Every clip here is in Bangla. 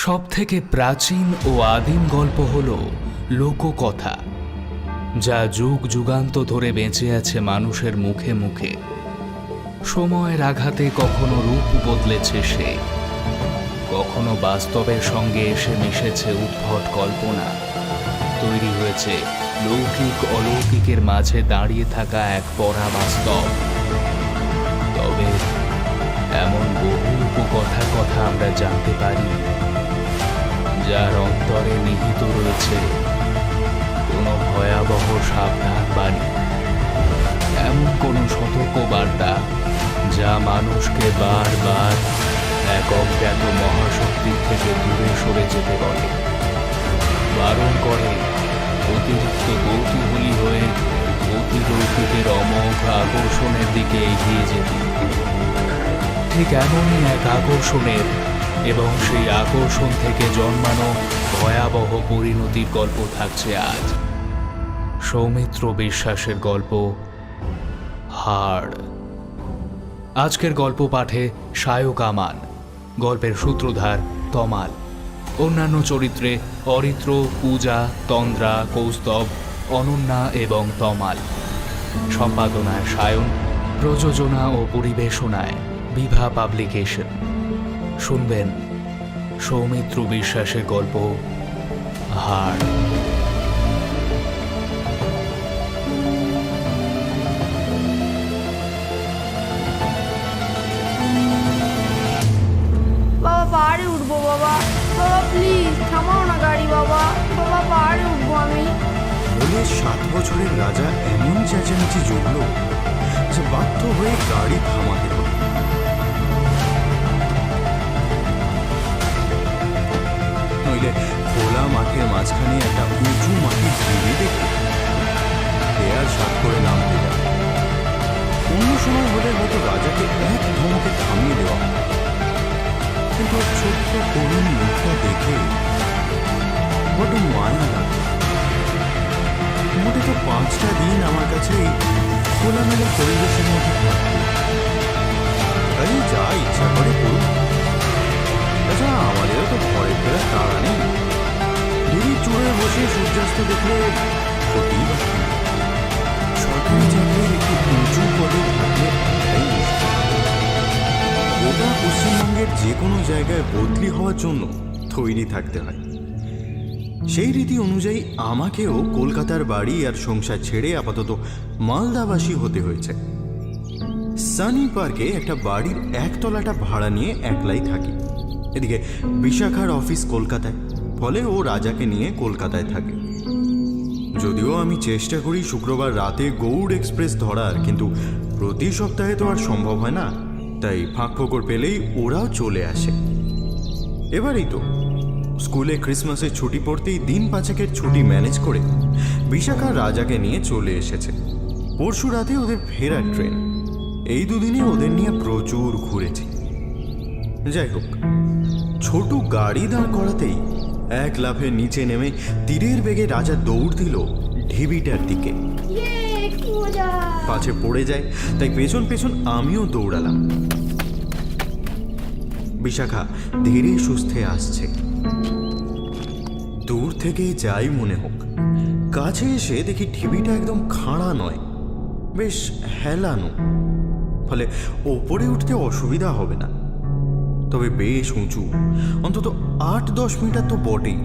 সবথেকে প্রাচীন ও আদিম গল্প হল লোককথা, যা যুগ যুগান্ত ধরে বেঁচে আছে মানুষের মুখে মুখে। সময়ের আঘাতে কখনো রূপ বদলেছে সে, কখনো বাস্তবের সঙ্গে এসে মিশেছে উদ্ভট কল্পনা। তৈরি হয়েছে লৌকিক অলৌকিকের মাঝে দাঁড়িয়ে থাকা এক পরাবাস্তব। তবে এমন বহু উপকথার কথা আমরা জানতে পারি, যার অন্তরে নিহিত রয়েছে কোনো ভয়াবহ সাবধান বাণী, এমন কোনো সতর্ক বার্তা যা মানুষকে বারবার এক অজ্ঞাত মহাশক্তির থেকে দূরে সরে যেতে বলে, বারণ করে অতিরিক্ত কৌতূহলী হয়ে অতিলৌকিকের অমোঘ আকর্ষণের দিকে এগিয়ে যেতে। ঠিক এমনই এক আকর্ষণের এবং সেই আকর্ষণ থেকে জন্মানো ভয়াবহ পরিণতির গল্প থাকছে আজ। সৌমিত্র বিশ্বাসের গল্প হাড়। আজকের গল্প পাঠে সায়ক আমান, গল্পের সূত্রধার তমাল, অন্যান্য চরিত্রে অরিত্র, পূজা, তন্দ্রা, কৌস্তব, অনন্যা এবং তমাল। সম্পাদনায় সায়ন, প্রযোজনা ও পরিবেশনায় বিভা পাবলিকেশন। শুনবেন সৌমিত্র বিশ্বাসের গল্প হাড়। বাবা পাহাড়ে উঠবো, বাবা বাবা প্লিজ থামাও না গাড়ি, বাবা বাবা পাহাড়ে উঠবো আমি। বলে 7 বছরের রাজা এমন চেঁচামেচি জুড়ল যে বাধ্য হয়ে গাড়ি থামাতে হল। নইলে খোলা মাঠের মাঝখানে একটা উঁচু মাটির ঢিবি দেখে দেয়ার সাত করে নামতে যায়। অন্য সময় হলে হয়তো রাজাকে এক ধমকে থামিয়ে দেওয়া হয়, কিন্তু ওর ছোট্ট করুণ মুখটা দেখে বড্ড মায়া লাগে। মোটে তো 5টা দিন আমার কাছে এই খোলামেলা পরিবেশের মধ্যে থাকতো, তাই যা ইচ্ছা করে করুন। আচ্ছা, আমাদেরও তো ঘরে ফেরার তাড়া নেই। ঢিবির চূড়ায় বসে সূর্যাস্ত দেখলে সত্যিই বাকি সরকারি চাকরির একটু উঁচু পদে থাকলে এটাই মুশকিল। গোটা পশ্চিমবঙ্গের যে কোনো জায়গায় বদলি হওয়ার জন্য তৈরি থাকতে হয়। সেই রীতি অনুযায়ী আমাকেও কলকাতার বাড়ি আর সংসার ছেড়ে আপাতত মালদাবাসী হতে হয়েছে। সানি পার্কে একটা বাড়ির একতলাটা ভাড়া নিয়ে একলাই থাকি। এদিকে বিশাখার অফিস কলকাতায়, ফলে ও রাজাকে নিয়ে কলকাতায় থাকে। যদিও আমি চেষ্টা করি শুক্রবার রাতে গৌড় এক্সপ্রেস ধরার, কিন্তু প্রতি সপ্তাহে তো আর সম্ভব হয় না, তাই ফাঁক ফোকর পেলেই ওরাও চলে আসে। এবারেই তো স্কুলে ক্রিসমাসের ছুটি পড়তেই দিন 5 ছুটি ম্যানেজ করে বিশাখা রাজাকে নিয়ে চলে এসেছে। পরশু রাতে ওদের ফেরার ট্রেন। এই দুদিনে ওদের নিয়ে প্রচুর ঘুরেছি। যাই হোক, ছোট গাড়ি দাঁড় করাতেই এক লাফে নিচে নেমে তীরের বেগে রাজা দৌড় দিল ঢিবিটার দিকে। পাছে পড়ে যায়, তাই পেছন পেছন আমিও দৌড়ালাম। বিশাখা ধীরে সুস্থে আসছে। দূর থেকে যাই মনে হোক, কাছে এসে দেখি ঢিবিটা একদম খাড়া নয়, বেশ হেলানো, ফলে ওপরে উঠতে অসুবিধা হবে না। তবে বেশ উঁচু, অন্তত 8-10 মিটার তো বটেই।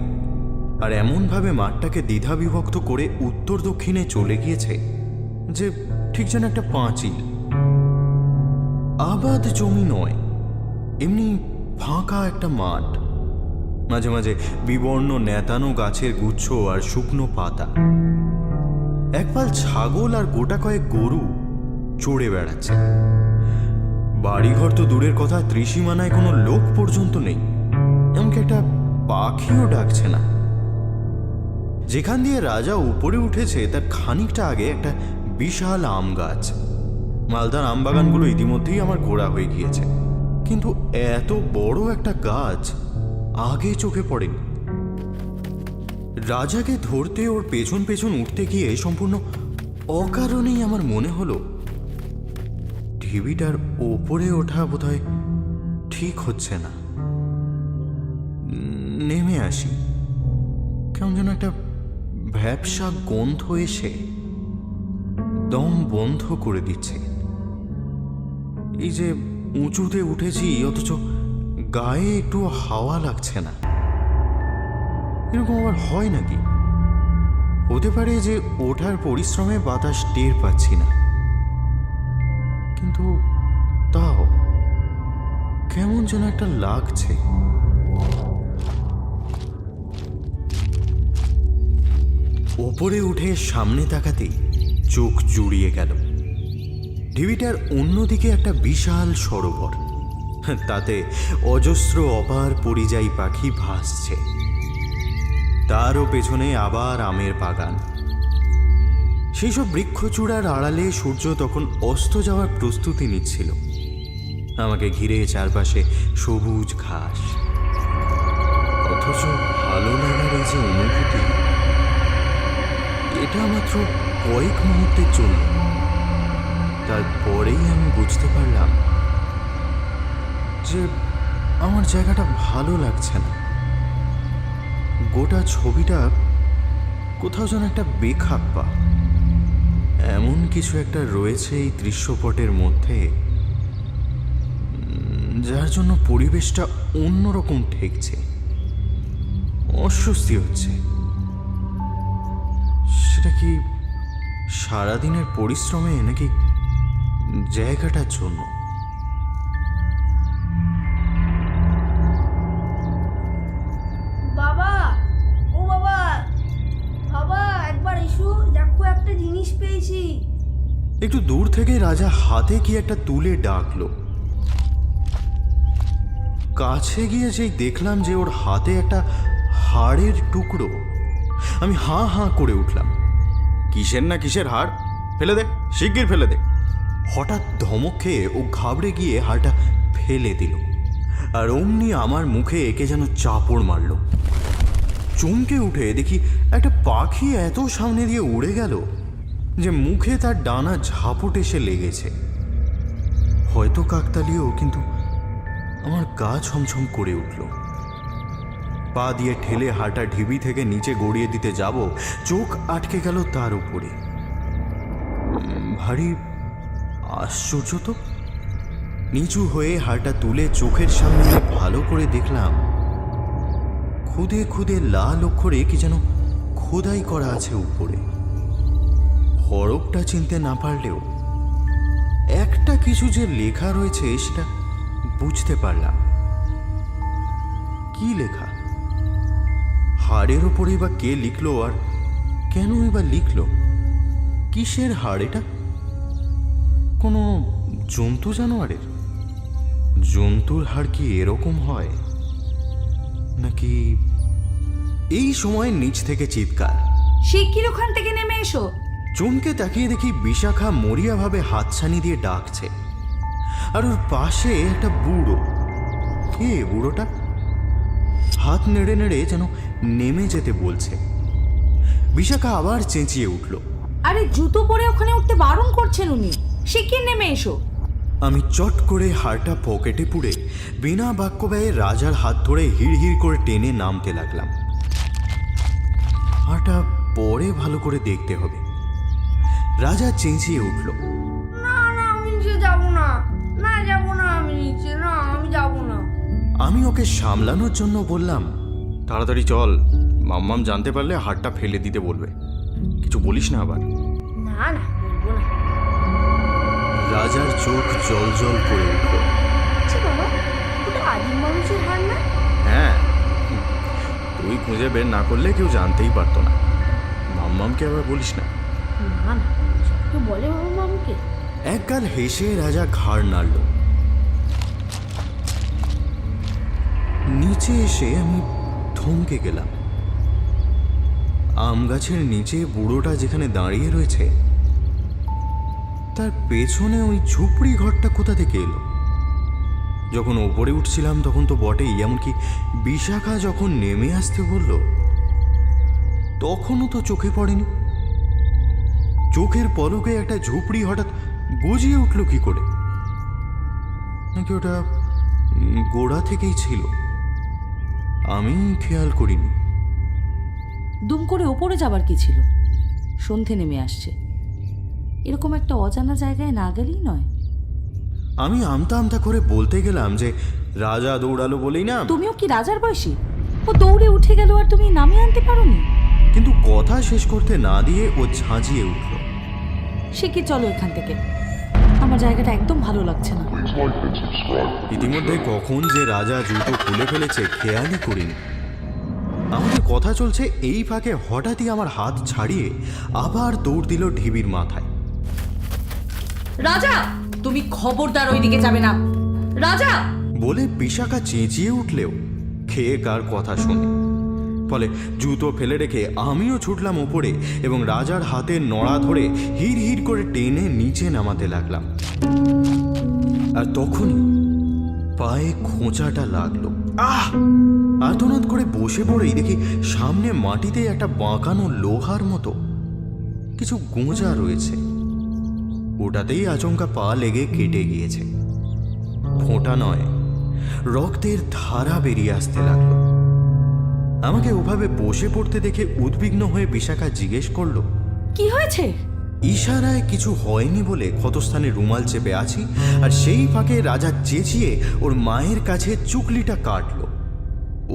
আর এমনভাবে মাঠটাকে দ্বিধা বিভক্ত করে উত্তর দক্ষিণে চলে গিয়েছে যে ঠিক যেন একটা পাঁচিল। আবাদ জমি নয়, এমনি ফাঁকা একটা মাঠ, মাঝে মাঝে বিবর্ণ নেতানো গাছের গুচ্ছ আর শুকনো পাতা। একপাল ছাগল আর গোটা কয়েক গরু চড়ে বেড়াচ্ছে। বাড়িঘর তো দূরের কথা, ত্রিসীমানায় কোনো লোক পর্যন্ত নেই, এমনকি একটা পাখিও ডাকছে না। যেখান দিয়ে রাজা উপরে উঠেছে তার খানিকটা আগে একটা বিশাল আম গাছ। মালদার আম বাগানগুলো ইতিমধ্যেই আমার ঘোরা হয়ে গিয়েছে, কিন্তু এত বড় একটা গাছ আগে চোখে পড়েনি। রাজাকে ধরতে ওর পেছন পেছন উঠতে গিয়ে সম্পূর্ণ অকারণেই আমার মনে হলো ঢিবিটার ওপরে ওঠা বোধহয় ঠিক হচ্ছে না। নেমে আসি, কেমন যেন একটা ভ্যাপসা গন্ধ এসে দম বন্ধ করে দিচ্ছে। এই যে উঁচুতে উঠেছি অথচ গায়ে একটু হাওয়া লাগছে না, এরকম আবার হয় নাকি? হতে পারে যে ওঠার পরিশ্রমে বাতাস টের পাচ্ছি না, কিন্তু তাও কেমন যেন একটা লাগছে। ওপরে উঠে সামনে তাকাতেই চোখ জুড়িয়ে গেল। ঢিবিটার অন্যদিকে একটা বিশাল সরোবর, তাতে অজস্র অপার পরিযায়ী পাখি ভাসছে। তারও পেছনে আবার আমের বাগান। সেই সব বৃক্ষচূড়ার আড়ালে সূর্য তখন অস্ত যাওয়ার প্রস্তুতি নিচ্ছিল। আমাকে ঘিরে চারপাশে সবুজ ঘাস, অথচ ভালো লাগার এই যে অনুভূতি, এটা মাত্র কয়েক মুহূর্তের জন্য। তারপরেই আমি বুঝতে পারলাম যে আমার জায়গাটা ভালো লাগছে না। গোটা ছবিটা কোথাও যেন একটা বেখাপ্পা, এমন কিছু একটা রয়েছে এই দৃশ্যপটের মধ্যে, যার জন্য পরিবেশটা অন্যরকম ঠেকছে, অস্বস্তি হচ্ছে। সেটা কি সারাদিনের পরিশ্রমে নাকি জায়গাটার জন্য? বাবা, ও বাবা, বাবা একবার এসো, দেখো একটা জিনিস পেয়েছি। একটু দূর থেকে রাজা হাতে কি একটা তুলে ডাকলো। কাছে গিয়ে যেই দেখলাম যে ওর হাতে একটা হাড়ের টুকরো, আমি হাঁ হাঁ করে উঠলাম। কিসের না কিসের হাড়, ফেলে দে, শিগগির ফেলে দে। হঠাৎ ধমক খেয়ে ও ঘাবড়ে গিয়ে হাড়টা ফেলে দিল, আর অমনি আমার মুখে একে যেন চাপড় মারল। চমকে উঠে দেখি একটা পাখি এত সামনে দিয়ে উড়ে গেল যে মুখে তার ডানা ঝাপট এসে লেগেছে। হয়তো কাকতালীয়, কিন্তু আমার গা ছমছম করে উঠল। পা দিয়ে ঠেলে হাঁটা ঢিবি থেকে নিচে গড়িয়ে দিতে যাব, চোখ আটকে গেল তার উপরে। ভারী আশ্চর্য তো। নিচু হয়ে হাঁটা তুলে চোখের সামনে ভালো করে দেখলাম, খুদে খুদে লাল অক্ষরে কি যেন খোদাই করা আছে উপরে। হরফটা চিনতে না পারলেও একটা কিছু যে লেখা রয়েছে সেটা বুঝতে পারলাম। কি লেখা? হাড়ের ওপরেই বা কে লিখলো, আর কেনই বা লিখলো? কিসের হাড় এটা? কোনো জন্তু জানোয়ারের? জন্তুর হাড় কি এরকম হয় নাকি? এই সময় নিচ থেকে চিৎকার। শিগগির ওখান থেকে নেমে এসো। চমকে তাকিয়ে দেখি বিশাখা মরিয়াভাবে হাতছানি দিয়ে ডাকছে, আর ওর পাশে একটা বুড়ো। কে বুড়োটা? হাত নেড়ে নেড়ে যেন নেমে যেতে বলছে। বিশাখা আবার চেঁচিয়ে উঠল, আরে জুতো পরে ওখানে উঠতে বারণ করছেন উনি, শিগগির নেমে এসো। আমি চট করে হাড়টা পকেটে পুরে বিনা বাক্য ব্যয়ে রাজার হাত ধরে হিড় হিড় করে টেনে নামতে লাগলাম। হাড়টা পরে ভালো করে দেখতে হবে। রাজা চেঁচিয়ে উঠল, না না, আমি নিচে যাবো না, না যাবো না, আমি নিচে, না আমি যাবো না। আমি ওকে সামলানোর জন্য বললাম, তাড়াতাড়ি চল, মাম্মাম জানতে পারলে হাড়টা ফেলে দিতে বলবে। কিছু বলিস না আবার। না না, বলবো না। রাজার চোখ জল জল করে উঠল। আচ্ছা বাবা, ওটা আদিম মানুষের হাড় না? হ্যাঁ, তুই খুঁজে বের না করলে কেউ জানতেই পারতো না। মাম্মামকে আবার বলিস না। না না, তো বলে বাবা মামকে। একগাল হেসে রাজা ঘাড় নাড়ল। নিচে এসে আমি থমকে গেলাম। আম গাছের নিচে বুড়োটা যেখানে দাঁড়িয়ে রয়েছে, তার পেছনে ওই ঝুপড়ি ঘরটা কোথা থেকে এলো? যখন ওপরে উঠছিলাম তখন তো বটেই, এমনকি বিশাখা যখন নেমে আসতে বলল তখনও তো চোখে পড়েনি। চোখের পলকে একটা ঝুপড়ি হঠাৎ গজিয়ে উঠল কি করে? নাকি ওটা গোড়া থেকেই ছিল? আমি আমি খেয়াল করিনি। দুম করে ওপরে যাবার কি ছিল? সন্ধে নেমে আসছে, এরকম একটা অজানা জায়গায় না গেলেই নয়। আমি আমতা আমতা করে বলতে গেলাম যে রাজা দৌড়ালো বলেই না, তুমিও কি রাজার বয়সী? ও দৌড়ে উঠে গেল আর তুমি নামিয়ে আনতে পারোনি? কিন্তু কথা শেষ করতে না দিয়ে ও ঝাঁঝিয়ে উঠল। সে কি, চলো এখান থেকে, আমার জায়গাটা একদম ভালো লাগছে না। ইতিমধ্যে কখন যে রাজা জুতো খুলে ফেলেছে খেয়ালই করিনি। আমাদের কথা চলছে, এই ফাঁকে হঠাৎই আমার হাত ছাড়িয়ে আবার দৌড় দিল ঢিবির মাথায়। রাজা, তুমি খবরদার ওইদিকে যাবে না, রাজা বলে বিশাখা চেঁচিয়ে উঠলেও খেয়ে কার কথা শুনে। ফলে জুতো ফেলে রেখে আমিও ছুটলাম ওপরে এবং রাজার হাতের নড়া ধরে হির হির করে টেনে নিচে নামাতে লাগলাম। আর তখনই পায়ে খোঁচাটা লাগলো। আহ! আর্তনাদ করে বসে পড়েই দেখি সামনে মাটিতে একটা বাঁকানো লোহার মতো কিছু গোঁজা রয়েছে। ওটাতেই আচমকা পা লেগে কেটে গিয়েছে। ফোঁটা নয়, রক্তের ধারা বেরিয়ে আসতে লাগলো। আমাকে ওভাবে বসে পড়তে দেখে উদ্বিগ্ন হয়ে বিশাখা জিজ্ঞেস করলো, কি হয়েছে? ইশারায় কিছু হয়নি বলে ক্ষতস্থানে রুমাল চেপে আছি, আর সেই ফাঁকে রাজা চেঁচিয়ে ওর মায়ের কাছে চুকলিটা কাটলো।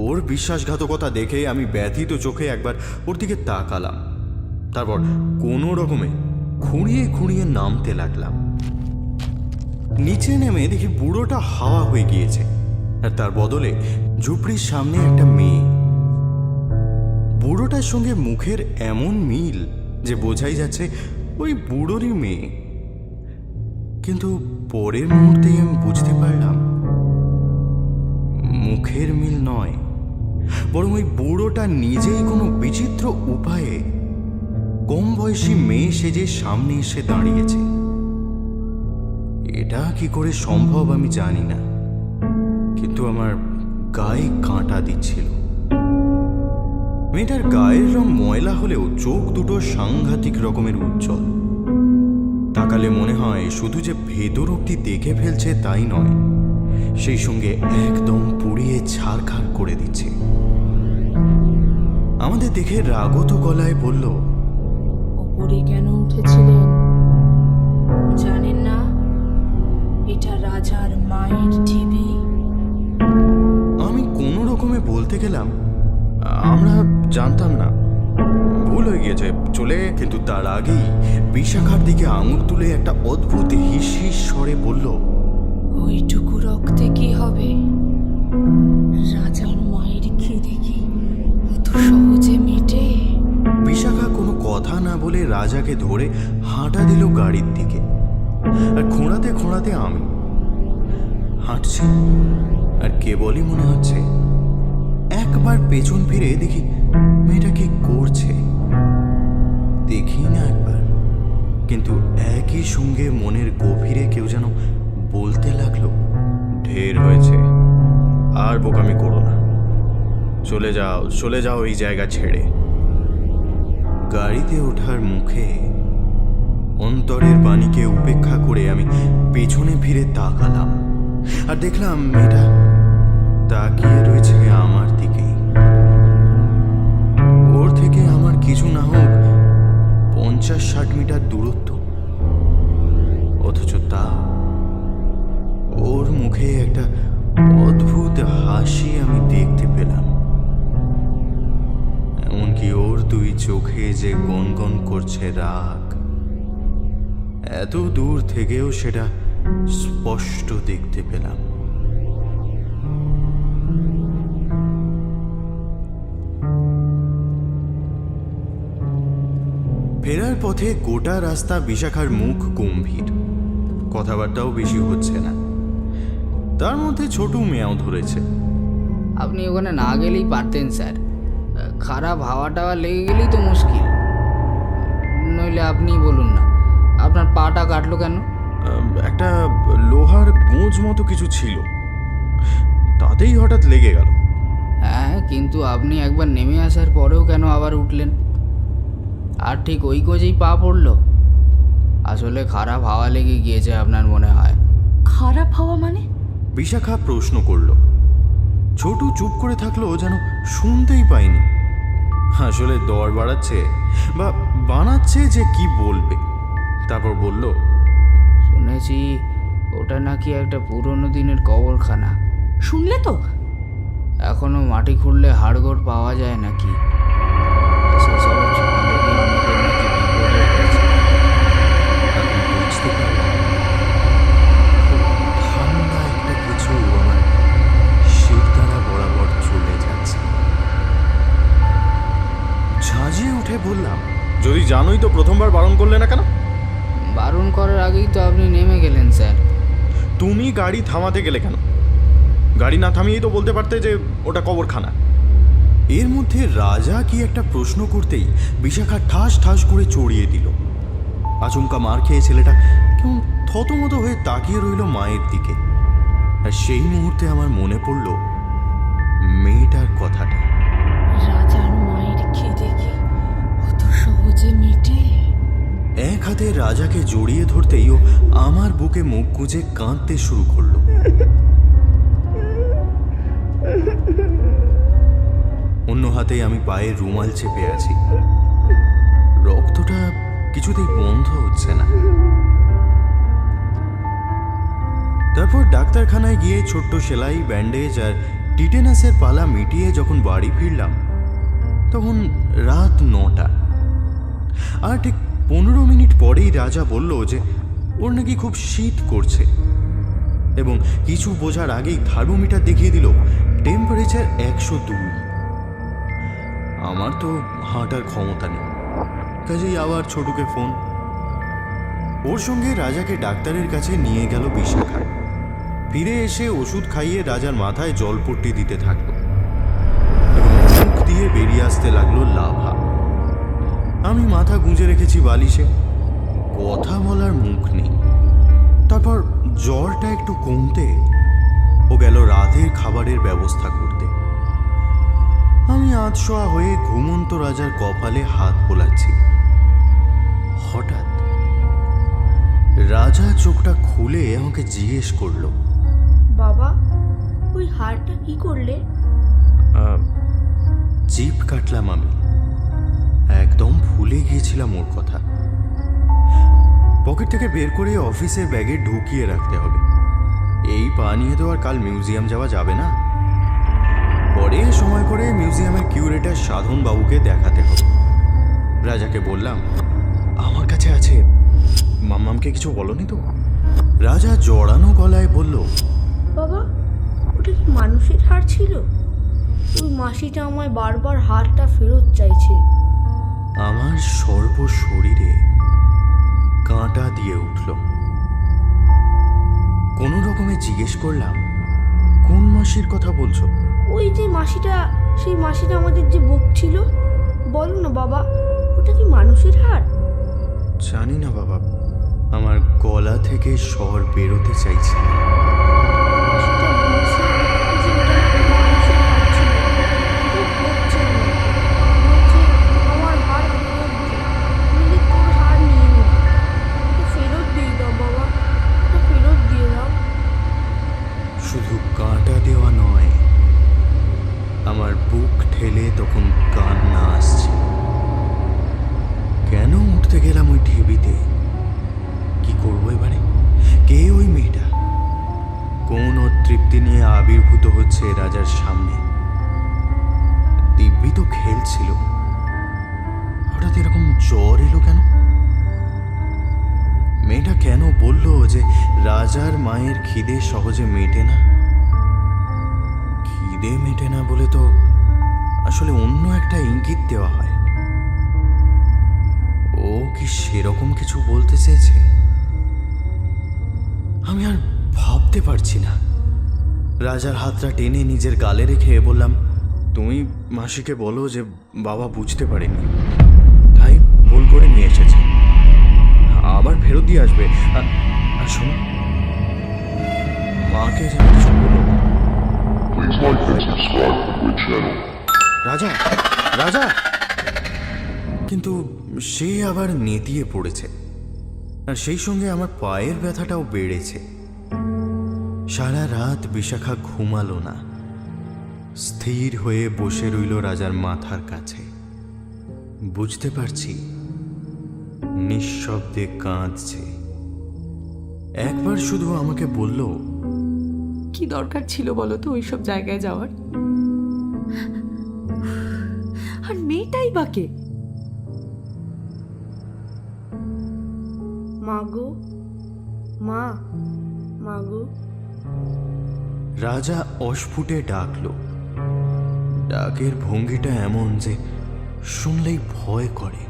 ওর বিশ্বাসঘাতকতা দেখে আমি ব্যথিত চোখে একবার ওর দিকে তাকালাম, তারপর কোনো রকমে খুঁড়িয়ে খুঁড়িয়ে নামতে লাগলাম। নিচে নেমে দেখি বুড়োটা হাওয়া হয়ে গিয়েছে, আর তার বদলে ঝুপড়ির সামনে একটা মেয়ে। বুড়োটার সঙ্গে মুখের এমন মিল যে বোঝাই যাচ্ছে ওই বুড়োরই মেয়ে। কিন্তু পরের মুহূর্তেই আমি বুঝতে পারলাম মুখের মিল নয়, বরং ওই বুড়োটা নিজেই কোনো বিচিত্র উপায়ে কম বয়সী মেয়ে সেজে সামনে এসে দাঁড়িয়েছে। এটা কি করে সম্ভব আমি জানি না, কিন্তু আমার গায়ে কাঁটা দিচ্ছিল। মেয়েটার গায়ের রং ময়লা হলেও চোখ দুটো সাংঘাতিক রকমের উজ্জ্বল। তাকালে মনে হয় শুধু যে ভেতর অব্দি দেখে ফেলছে তাই নয়, সেই সঙ্গে একদম পুড়িয়ে ছারখার করে দিচ্ছে। আমাদের দেখে রাগত গলায় বলল, ওপরে কেন উঠেছিলেন জানেন না? এটা রাজার মায়ের ঢিবি। আমি কোনো রকমে বলতে গেলাম, আমরা জানতাম না, ভুল হয়ে গিয়েছে, চলে। কিন্তু তার আগেই বিশাখার দিকে আঙুল তুলে একটা অদ্ভুত হিস হিস স্বরে বলল, ওইটুকু রক্তে কি হবে? রাজার মায়ের খিদে কি অত সহজে মেটে? বিশাখা কোনো কথা না বলে রাজাকে ধরে হাঁটা দিল গাড়ির দিকে, আর খোঁড়াতে খোঁড়াতে আমি হাঁটছি। আর কেবলই মনে হচ্ছে একবার পেছন ফিরে দেখি মেয়েটা কি করছে। দেখি না একবার, কিন্তু একই সঙ্গে মনের গভীরে কেউ যেন বলতে লাগলো, ঢের হয়েছে, আর বোকামি করো না, চলে যাও চলে যাও এই জায়গা ছেড়ে। গাড়িতে ওঠার মুখে অন্তরের বাণীকে উপেক্ষা করে আমি পেছনে ফিরে তাকালাম, আর দেখলাম মেয়েটা তাকিয়ে রয়েছে আমার দিকেই। ওর থেকে আমার কিছু না হোক 50-60 মিটার দূরত্ব, অথচ তা ওর মুখে একটা অদ্ভুত হাসি আমি দেখতে পেলাম। এমনকি ওর দুই চোখে যে গনগন করছে রাগ, এত দূর থেকেও সেটা স্পষ্ট দেখতে পেলাম। ফেরার পথে গোটা রাস্তা বিশাখার মুখ গম্ভীর, কথাবার্তাও বেশি হচ্ছে না। তার মধ্যে ছোট মেয়াও ধরেছে। আপনি ওখানে না গেলেই পারতেন স্যার, খারাপ হাওয়া টাওয়া লেগে গেলেই তো মুশকিল। নইলে আপনিই বলুন না, আপনার পাটা কাটলো কেন? একটা লোহার গোঁজ মতো কিছু ছিল, তাতেই হঠাৎ লেগে গেল। হ্যাঁ, কিন্তু আপনি একবার নেমে আসার পরেও কেন আবার উঠলেন? আর ঠিক ওই গোজেই পা পড়লো? আসলে খারাপ হাওয়া লেগে গিয়েছে আপনার মনে হয়। খারাপ হাওয়া মানে? বিশাখা প্রশ্ন করল। ছোটু চুপ করে থাকলো, যেন শুনতেই পাইনি। আসলে দর বাড়াচ্ছে বা বানাচ্ছে যে কি বলবে। তারপর বলল, শুনেছি ওটা নাকি একটা পুরনো দিনের কবরখানা। শুনলে তো? এখনো মাটি খুঁড়লে হাড়গোড় পাওয়া যায় নাকি। সেসবে ছোঁয়া লেগে অনেকের নাকি বিপদও হয়েছে। আমি বুঝতে পারলাম খুব ঠান্ডা একটা কিছু আমার শিরদাঁড়া বরাবর চলে যাচ্ছে। ঝাঁঝিয়ে উঠে বললাম, যদি জানোই তো প্রথমবার বারণ করলে না কেন? বারণ করার আগেই তো আপনি নেমে গেলেন স্যার। তুমি গাড়ি থামাতে গেলে কেন? গাড়ি না থামিয়েই তো বলতে পারতে যে ওটা কবরখানা। এর মধ্যে রাজা কি একটা প্রশ্ন করতেই বিশাখা ঠাস ঠাস করে চড়িয়ে দিল। আচমকা মার খেয়ে ছেলেটা কেমন থতমত হয়ে তাকিয়ে রইল মায়ের দিকে। আর সেই মুহূর্তে আমার মনে পড়ল মেয়েটার কথাটা। রাজার মায়ের খিদে কি অত সহজে মেটে? এক হাতে রাজাকে জড়িয়ে ধরতেই ও আমার বুকে মুখ গুজে কাঁদতে শুরু করলো। অন্য হাতে আমি পায়ে রুমাল চেপে আছি। রক্তটা কিছুতেই বন্ধ হচ্ছে না। তারপর ডাক্তারখানায় গিয়ে ছোট্ট সেলাই, ব্যান্ডেজ আর টিটেনাসের পালা মিটিয়ে যখন বাড়ি ফিরলাম তখন রাত 9টা। আর ঠিক 15 মিনিট পরেই রাজা বলল যে ওর নাকি খুব শীত করছে এবং কিছু বোঝার আগেই থার্মোমিটার দেখিয়ে দিল টেম্পারেচার 102। আমার তো হাঁটার ক্ষমতা নেই, কাজেই আবার ছোটুকে ফোন। ওর সঙ্গে রাজাকে ডাক্তারের কাছে নিয়ে গেল বিশাখা। ফিরে এসে ওষুধ খাইয়ে রাজার মাথায় জলপট্টি দিতে থাকলো এবং মুখ দিয়ে বেরিয়ে আসতে লাগলো লাভা। আমি মাথা গুঁজে রেখেছি বালিশে, কথা বলার মুখ নেই। তারপর জ্বরটা একটু কমতে ও গেল রাতের খাবারের ব্যবস্থা করতে। আমি আধশোয়া হয়ে ঘুমন্ত রাজার কপালে হাত বোলাচ্ছি। হঠাৎ রাজা চোখটা খুলে আমাকে জিজ্ঞেস করলো, বাবা, ওই হারটা কি করলে? জিভ কাটলাম আমি। একদম ভুলে গিয়েছিলাম ওর কথা। পকেট থেকে বের করে অফিসের ব্যাগে ঢুকিয়ে রাখতে হবে। এই পা নিয়ে তো আর কাল মিউজিয়াম যাওয়া যাবে না। পরে সময় করে মিউজিয়ামের কিউরেটর সাধন বাবুকে দেখাতে হবে। রাজাকে বললাম, আমার কাছে আছে, মাম্মামকে কিছু বলনি তো? রাজা জড়ানো গলায় বলল, বাবা, ওটা কি মানুষের হার ছিল? ওই মাসিটা আমায় বারবার হারটা ফেরত চাইছে। আমার সর্ব শরীরে কাঁটা দিয়ে উঠল। কোনো রকমে জিজ্ঞেস করলাম, কোন মাসির কথা বলছো? ওই যে মাসিটা, সেই মাসিটা আমাদের যে বকছিল, বলো না বাবা, ওটা কি মানুষের হার? জানি না বাবা, আমার গলা থেকে স্বর বেরোতে চাইছে না। মাসিটা বলেছে যে ওটা নাকি মানুষের হার ছিল। খুব বকছে আমাকে। বলছে আমার হার ফেরত দে, নইলে তোর হার নিয়ে নেব। ওটা ফেরত দিয়ে দাও বাবা, ওটা ফেরত দিয়ে দাও। শুধু কাঁটা দেওয়া নয়, আমার বুক ঠেলে তখন কান্না আসছে। কেন উঠতে গেলাম ওই ঢিবিতে? কি করবো এবারে? কে ওই মেয়েটা? কোন তৃপ্তি নিয়ে আবির্ভূত হচ্ছে রাজার সামনে? দিব্যি তো খেলছিল, হঠাৎ এরকম জ্বর এলো কেন? মেয়েটা কেন বলল যে রাজার মায়ের খিদে সহজে মেটে না? খিদে মেটে না বলে তো আসলে অন্য একটা ইঙ্গিত দেওয়া হয়। ও কি সেরকম কিছু বলতে চেয়েছে? আমি আর ভাবতে পারছি না। রাজার হাতটা টেনে নিজের গালে রেখে বললাম, তুমি মাসিকে বলো যে বাবা বুঝতে পারেনি, তাই ভুল করে নিয়ে এসেছে, আবার ফেরত দিয়ে আসবে। আর শোনো, মাকে যেন কিছু বলো। Please like and subscribe to the channel. রাজা, রাজা! কিন্তু সে আবার নেতিয়ে পড়েছে, আর সেই সঙ্গে আমার পায়ের ব্যথাটাও বেড়েছে। সারা রাত বিশাখা ঘুমালো না। স্থির হয়ে বসে রইল রাজার মাথার কাছে। বুঝতে পারছি নিঃশব্দে কাঁদছে। একবার শুধু আমাকে বলল, কি দরকার ছিল বলো তো ওইসব জায়গায় যাওয়ার? আর মেয়েটাই বা কে? মাগো, মা, মাগো। রাজা অস্ফুটে ডাকলো। ডাকের ভঙ্গিটা এমন যে শুনলেই ভয় করে।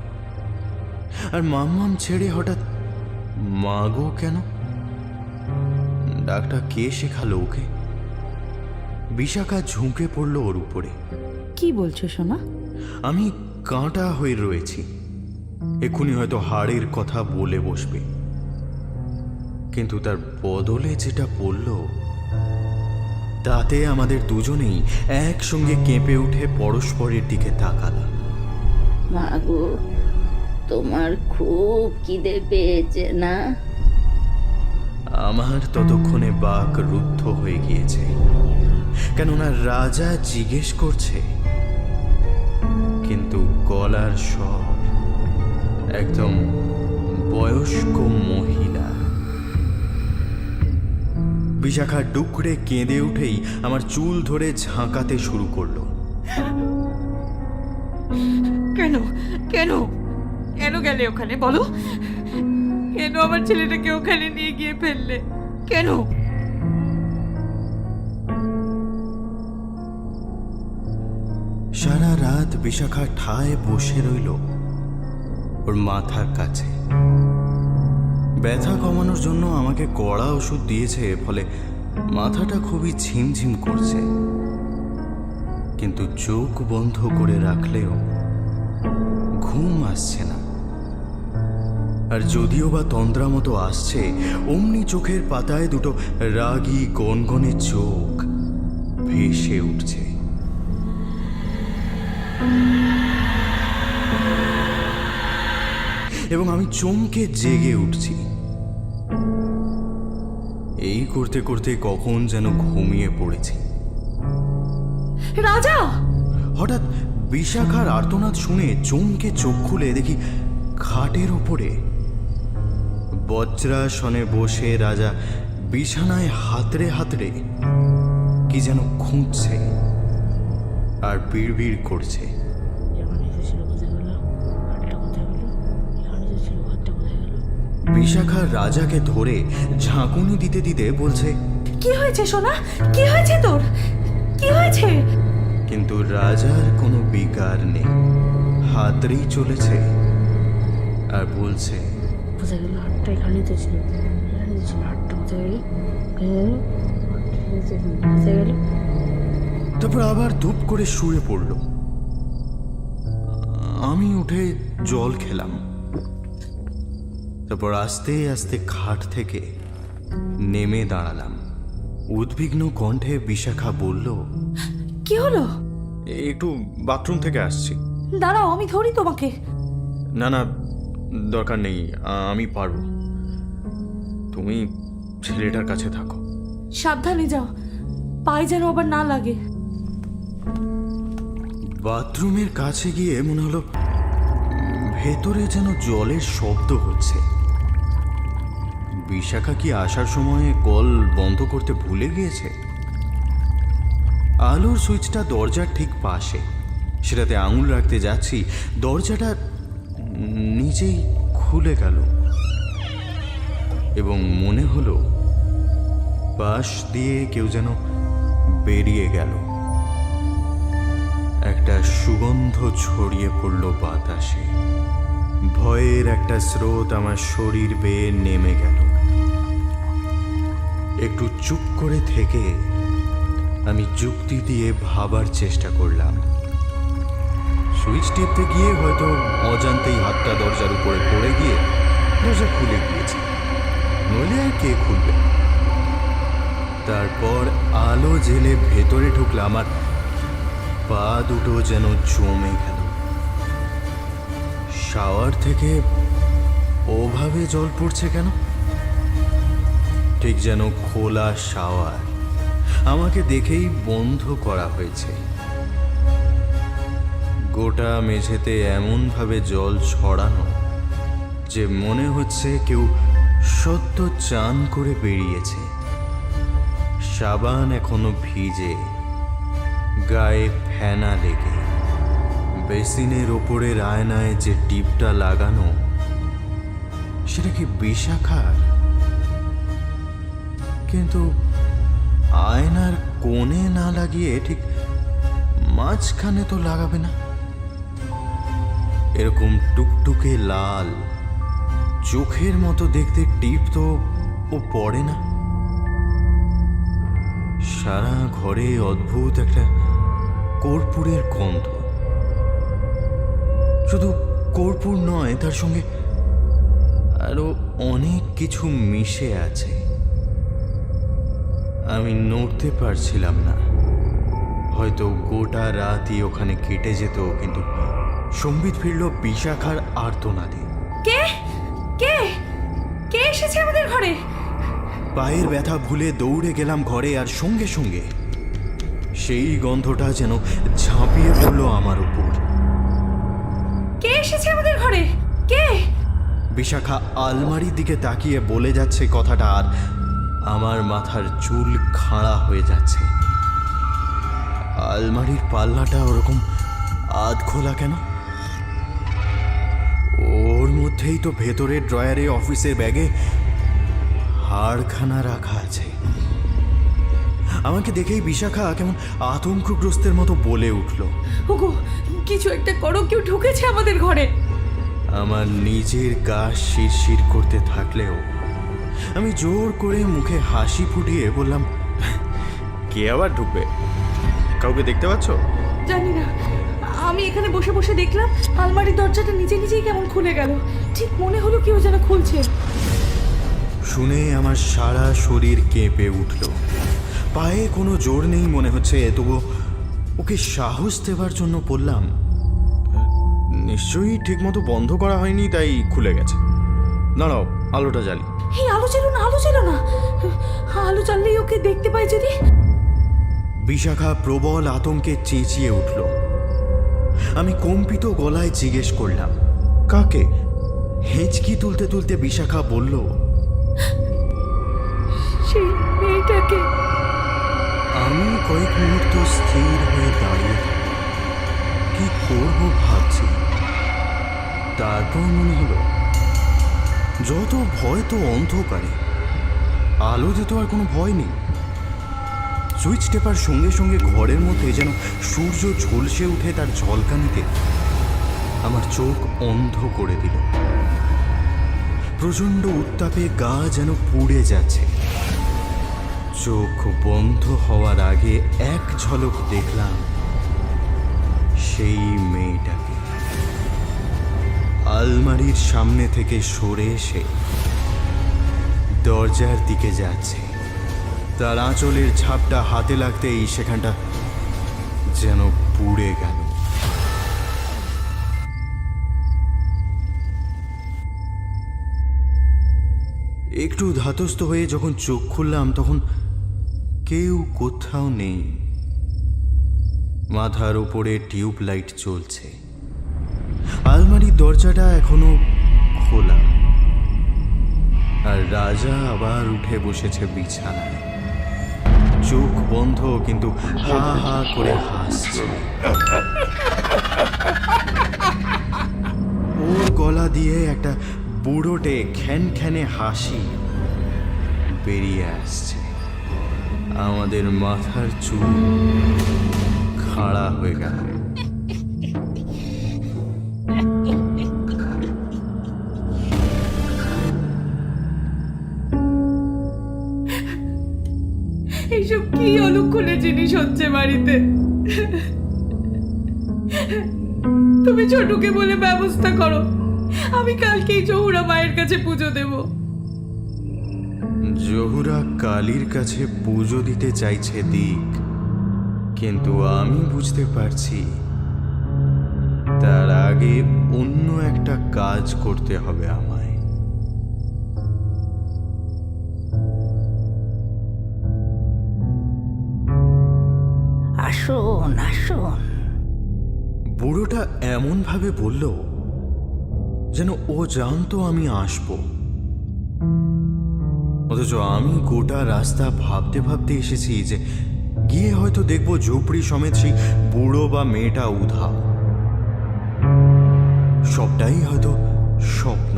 আর মাম্মাম ছেড়ে হঠাৎ মাগো কেন? ডাকটা কে শেখালো ওকে? বিশাখা ঝুঁকে পড়লো ওর উপরে। কি বলছো সোনা? আমি কাঁটা হয়ে রয়েছি, এক্ষুনি হয়তো হাড়ের কথা বলে বসবে, কিন্তু তার বদলে যেটা বলল তাতে আমাদের দুজনেই একসঙ্গে কেঁপে উঠে পরস্পরের দিকে তাকালাম। মাগো, তোমার খুব খিদে পেয়েছে না? আমার ততক্ষণে বাক রুদ্ধ হয়ে গিয়েছে, কেননা রাজা জিজ্ঞেস করছে, কিন্তু গলার স্বর একদম বয়স্ক মহিলা। বিশাখা ডুকরে কেঁদে উঠেই আমার চুল ধরে ঝাঁকাতে শুরু করলো। কেন কেন কেন গেলে ওখানে বলো? কেন আমার ছেলেটাকে ওখানে নিয়ে গিয়ে ফেললে? কেন? সারা রাত বিশাখা ঠায় বসে রইল ওর মাথার কাছে। ব্যথা কমানোর জন্য আমাকে কড়া ওষুধ দিয়েছে, ফলে মাথাটা খুবই ঝিমঝিম করছে, কিন্তু চোখ বন্ধ করে রাখলেও ঘুম আসছে না। আর যদিও বা তন্দ্রা মতো আসছে, অমনি চোখের পাতায় দুটো রাগী গনগনে চোখ ভেসে উঠছে। এবং আমি চমকে জেগে উঠছি। এই করতে করতে কখন যেন ঘুমিয়ে পড়েছি। রাজা! হঠাৎ বিশাখার আর্তনাদ শুনে চমকে চোখ খুলে দেখি খাটের উপরে বজ্রাসনে বসে রাজা বিছানায় হাতড়ে হাতড়ে কি যেন খুঁজছে আর বিড়বিড় করছে। বিশাখা রাজাকে ধরে ঝাঁকুনি দিতে দিতে বলছে, কি হয়েছে সোনা? কি হয়েছে তোর? কি হয়েছে? কিন্তু রাজার কোনো বিকার নেই, হাতড়েই চলেছে আর বলছে, কোথায় গেল? হাতটা এখানেই তো ছিল, এখানেই ছিল হাতটা। কোথায় গেল? কোথায় গেল? তারপর আবার ধূপ করে শুয়ে পড়ল। আমি উঠে জল খেলাম। তারপর আস্তে আস্তে খাট থেকে নেমে দাঁড়ালাম। উদ্বিগ্ন কণ্ঠে বিশাখা বলল, কি হলো? একটু বাথরুম থেকে আসছি। দাঁড়াও, আমি ধরি তোমাকে। না না, দরকার নেই, আমি পারবো। তুমি ছেলেটার কাছে থাকো। সাবধানে যাও, পায়ে যেন আবার না লাগে। বাথরুমের কাছে গিয়ে মনে হলো ভেতরে যেন জলের শব্দ হচ্ছে। বিশাখা কি আসার সময় কল বন্ধ করতে ভুলে গিয়েছে? আলোর সুইচটা দরজার ঠিক পাশে, সেটাতে আঙুল রাখতে যাচ্ছি, দরজাটা নিজেই খুলে গেল এবং মনে হলো পাশ দিয়ে কেউ যেন বেরিয়ে গেল। একটা সুগন্ধ ছড়িয়ে পড়ল বাতাসে। ভয়ের একটা স্রোত আমার শরীর বেয়ে নেমে গেল। একটু চুপ করে থেকে আমি যুক্তি দিয়ে ভাবার চেষ্টা করলাম। সুইচ টিপতে গিয়ে হয়তো অজান্তেই হাতটা দরজার উপরে পড়ে গিয়ে দরজা খুলে গিয়েছে, নইলে আর কে খুলবে? তারপর আলো জেলে ভেতরে ঢুকলাম আর পা দুটো যেন জমে গেল। শাওয়ার থেকে ওভাবে জল পড়ছে কেন? ঠিক যেন খোলা শাওয়ার, আমাকে দেখেই বন্ধ করা হয়েছে। গোটা মেঝেতে এমনভাবে জল ছড়ানো যে মনে হচ্ছে কেউ সদ্য চান করে বেরিয়েছে। সাবান এখনো ভিজে, গায়ে ফেনা লেগে। বেসিনের ওপরের আয়নায় যে টিপটা লাগানো, সেটা কি বিশাখার? কিন্তু আয়নার কোণে না লাগিয়ে ঠিক মাঝখানে তো লাগাবে না। এরকম টুকটুকে লাল চোখের মতো দেখতে টিপ তো ও পড়ে না। সারা ঘরে অদ্ভুত একটা কর্পূরের গন্ধ। শুধু কর্পূর নয়, তার সঙ্গে আরো অনেক কিছু মিশে আছে। আমি নড়তে পারছিলাম না। হয়তো গোটা রাতই ওখানে কেটে যেত, কিন্তু সম্বিত ফিরল বিশাখার আর্তনাদে। কে কে কে এসেছে আমাদের ঘরে? পায়ের ব্যথা ভুলে দৌড়ে গেলাম ঘরে, আর সঙ্গে সঙ্গে সেই গন্ধটা যেন ঝাঁপিয়ে পড়ল আমার উপর। কে এসেছে আমাদের ঘরে? কে? বিশাখা আলমারির দিকে তাকিয়ে বলে যাচ্ছে কথাটা, আর আমার মাথার চুল খাড়া হয়ে যাচ্ছে। আলমারির পাল্লাটা ওরকম আধ খোলা কেন? ওর মধ্যেই তো ভেতরের ড্রয়ারে অফিসের ব্যাগে হাড়খানা রাখা আছে। আমাকে দেখেই বিশাখা কেমন আতঙ্কগ্রস্তের মতো বলে উঠল, ওগো, কিছু একটা করো, কেউ ঢুকেছে আমাদের ঘরে। আমার নিজের গা শিরশির করতে থাকলেও আমি জোর করে মুখে হাসি ফুটিয়ে বললাম, কে আবার ঢুকবে? কাউকে দেখতে পাচ্ছ? জানি না, আমি এখানে বসে বসে দেখলাম আলমারির দরজাটা নিজে নিজেই কেমন খুলে গেল। ঠিক মনে হলো কেউ যেন খুলছে। শুনে আমার সারা শরীর কেঁপে উঠল। পায়ে কোনো জোর নেই মনে হচ্ছে, তবুও ওকে সাহস দেবার জন্য বললাম, নিশ্চয়ই ঠিকমতো বন্ধ করা হয়নি, তাই খুলে গেছে। দাঁড়াও, আলোটা জ্বালি। এই আলো জ্বালো না, আলো জ্বালো না। আলো জ্বাললেই ওকে দেখতে পাই যদি। বিশাখা প্রবল আতঙ্কে চেঁচিয়ে উঠল। আমি কম্পিত গলায় জিজ্ঞেস করলাম, কাকে? হেঁচকি তুলতে তুলতে বিশাখা বলল, সেই মেয়েটাকে। আমি কয়েক মুহূর্ত স্থির হয়ে দাঁড়িয়ে কি করব ভাবছি। তারপর মনে হলো, যত ভয় তো অন্ধকারে, আলোতে তো আর কোনো ভয় নেই। সুইচ টেপার সঙ্গে সঙ্গে ঘরের মধ্যে যেন সূর্য ঝলসে উঠে তার ঝলকানিতে আমার চোখ অন্ধ করে দিল। প্রচণ্ড উত্তাপে গা যেন পুড়ে যাচ্ছে। চোখ বন্ধ হওয়ার আগে এক ঝলক দেখলাম সেই মেয়েটাকে আলমারির সামনে থেকে সরে এসে দরজার দিকে যাচ্ছে। তার আঁচলের ছাপটা হাতে লাগতেই সেখানটা যেন পুড়ে গেল। একটু ধাতস্থ হয়ে যখন চোখ খুললাম, তখন কেউ কোথাও নেই। মাথার উপরে টিউব লাইট জ্বলছে। আলমারির দরজাটা এখনো খোলা, আর রাজা আবার উঠে বসেছে বিছানায়। চোখ বন্ধ, কিন্তু হা হা করে হাসছে। ওর গলা দিয়ে একটা বুড়োটে খ্যানখ্যানে হাসি বেরিয়ে আসছে। আমাদের মাথার চুল খাড়া হয়ে গেল। এইসব কি অলক্ষণে জিনিস হচ্ছে বাড়িতে? তুমি ছোটকে বলে ব্যবস্থা করো, আমি কালকেই জহুরা মায়ের কাছে পুজো দেব। জহুরা কালীর কাছে পুজো দিতে চাইছে দিক, কিন্তু আমি বুঝতে পারছি তার আগে অন্য একটা কাজ করতে হবে আমায়। আসুন আসুন। বুড়োটা এমন ভাবে বলল যেন ও জানতো আমি আসবো, অথচ আমি গোটা রাস্তা ভাবতে ভাবতে এসেছি যে গিয়ে হয়তো দেখবো ঝুপড়ি সমেত সেই বুড়ো বা মেয়েটা উধাও। সবটাই হয়তো স্বপ্ন।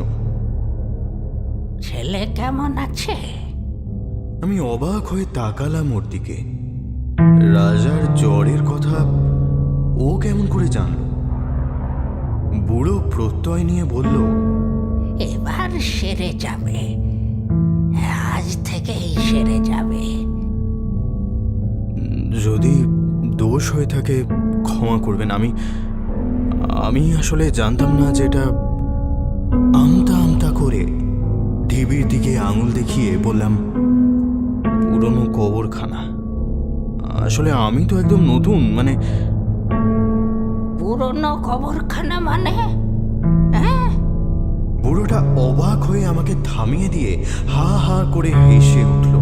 ছেলে কেমন আছে? আমি অবাক হয়ে তাকালাম ওর দিকে। রাজার জ্বরের কথা ও কেমন করে জানল? বুড়ো প্রত্যয় নিয়ে বলল, এবার সেরে যাবে, আজ থেকেই সেরে যাবে। যদি দোষ হয়ে থাকে ক্ষমা করবেন। আমি আসলে জানতাম না যে এটা। আমতা আমতা করে ঢিবির দিকে আঙুল দেখিয়ে বললাম, পুরনো কবরখানা। আসলে আমি তো একদম নতুন, মানে পুরনো কবরখানা মানে? হ্যাঁ, বুড়োটা অবাক হয়ে আমাকে থামিয়ে দিয়ে হা হা করে হেসে উঠল।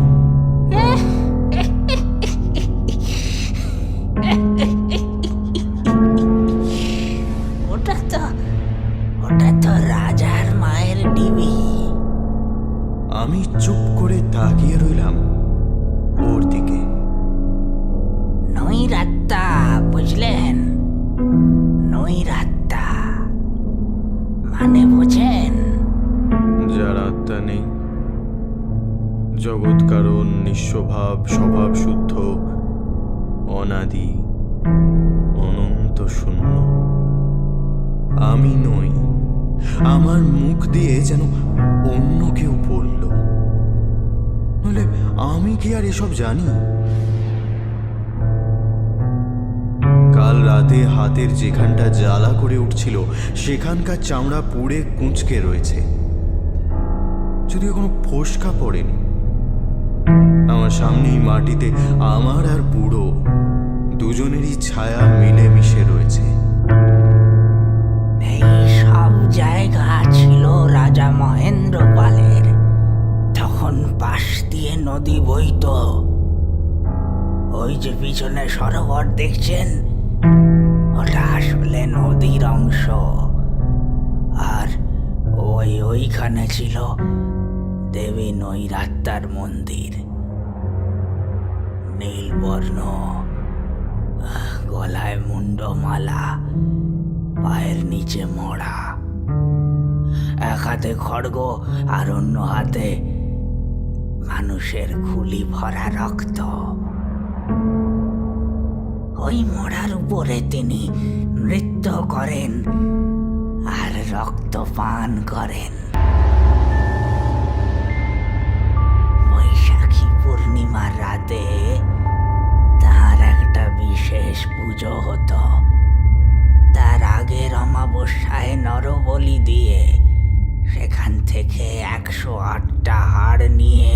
ওটা তো রাজার মায়ের ডিবি। আমি চুপ করে তাকিয়ে রইলাম ওর দিকে। নৈরাত্তা, বুঝলেন? নৈরাত্তা মানে বোঝেন? যার আত্মা নেই, জগৎ কারণ, নিঃস্বভাব, স্বভাব শুদ্ধ, অনাদি, অনন্ত শূন্য। আমি নই। আমার মুখ দিয়ে যেন অন্য কেউ বলল। নইলে আমি কি আর এসব জানি? কাল রাতে হাতের যেখানটা জ্বালা করে উঠছিল সেখানকার চামড়া পুড়ে কুঁচকে রয়েছে, যদিও কোনো ফোসকা পড়েনি। আমার সামনেই মাটিতে আমার আর বুড়ো দুজনেরই ছায়া মিলে মিশে রয়েছে। এই সব জায়গা ছিল রাজা মহেন্দ্র পালের। তখন পাশ দিয়ে নদী বইতো। ওই যে পিছনে সরোবর দেখছেন, ওটা আসলে নদীর অংশ। আর ওইখানে ছিল দেবী নৈরাত্তার মন্দির। নীলবর্ণ, গলায় মুন্ডমালা, পায়ের নিচে মরা, এক হাতে খড়গ আর অন্য হাতে মানুষের খুলি ভরা রক্ত। ওই মরার উপরে তিনি নৃত্য করেন আর রক্ত পান করেন। বৈশাখী পূর্ণিমার রাতে তার একটা বিশেষ পুজো হতো। তার আগের অমাবস্যায় নরবলি দিয়ে সেখান থেকে 108টা হাড় নিয়ে